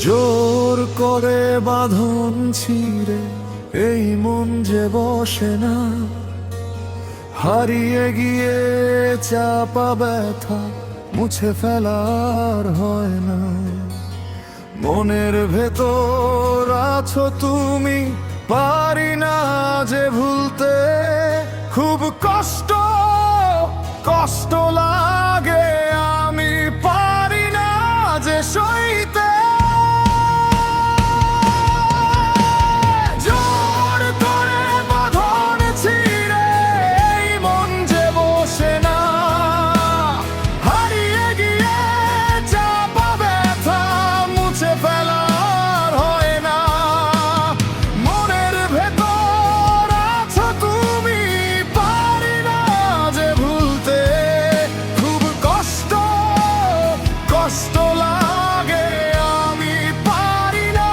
জোর করে বাঁধন ছিঁড়ে এই মন যে বসে না, হারিয়ে গিয়ে চাপা ব্যথা মুছে ফেলার হয় না। মনের ভেতর আছো তুমি, পারি না যে ভুলতে। খুব কষ্ট কষ্ট লাগে, আমি পারি না যে সইতে। জোর করে বাঁধন ছিঁড়ে এই মন যে বসে না, হারিয়ে গিয়ে চাপা ব্যথা মুছে ফেলার হয় না। মনের ভেতর আছো তুমি, পারি না যে ভুলতে। খুব কষ্ট কষ্ট লাগে, আমি পারি না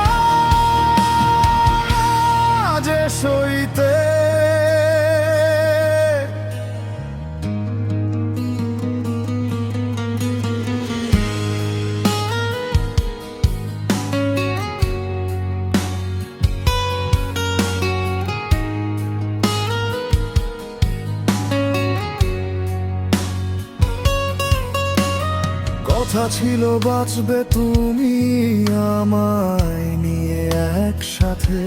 যে সইতে। কথা ছিল বাঁচবে তুমি আমায় নিয়ে একসাথে,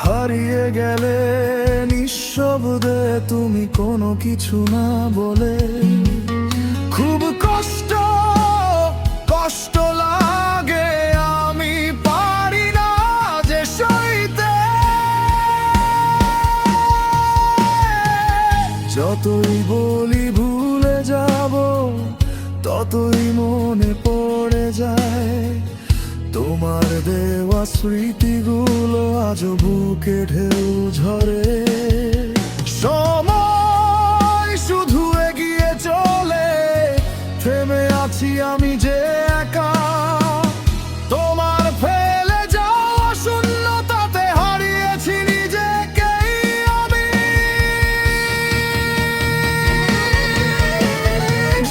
হারিয়ে গেলে নিঃশব্দে তুমি কোনো কিছু না বলে। খুব কষ্ট কষ্ট লাগে, আমি পারি না যে সইতে। যতই বলি ভুলে যাব, ততই মনে পড়ে যায় তোমার দেওয়া স্মৃতিগুলো, আজও বুকে ঢেউ ঝরে। সময় শুধু এগিয়ে চলে, থেমে আছি আমি যে একা। তোমার ফেলে যাওয়া শূন্যতাতে হারিয়েছি নিজেকেই আমি।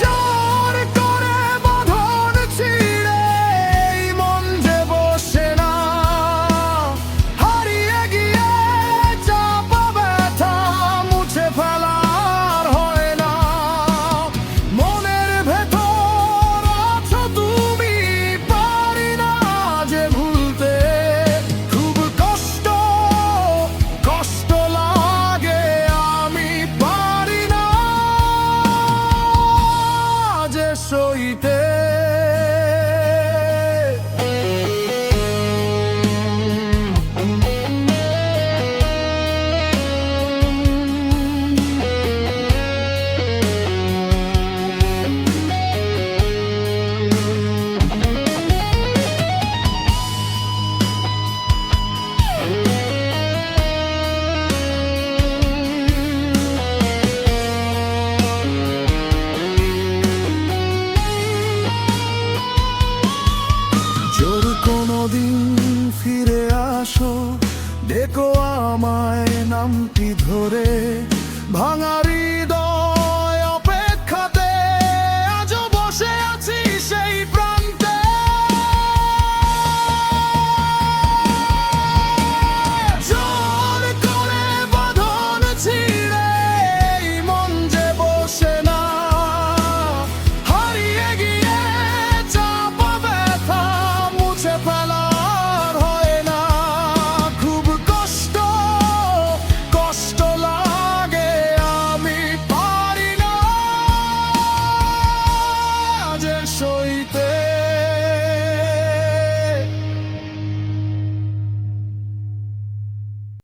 জোর করে বাঁধন ছিঁড়ে এই মন যে বসে না, হারিয়ে গিয়ে চাপা ব্যথা মুছে ফেলার হয় না। মনের ভেতর আছো তুমি, পারি না যে ভুলতে। খুব কষ্ট কষ্ট লাগে, আমি পারি না যে সইতে। যদি কোনোদিন ফিরে আসো, ডেকো আমায় নামটি ধরে। ভাঙারি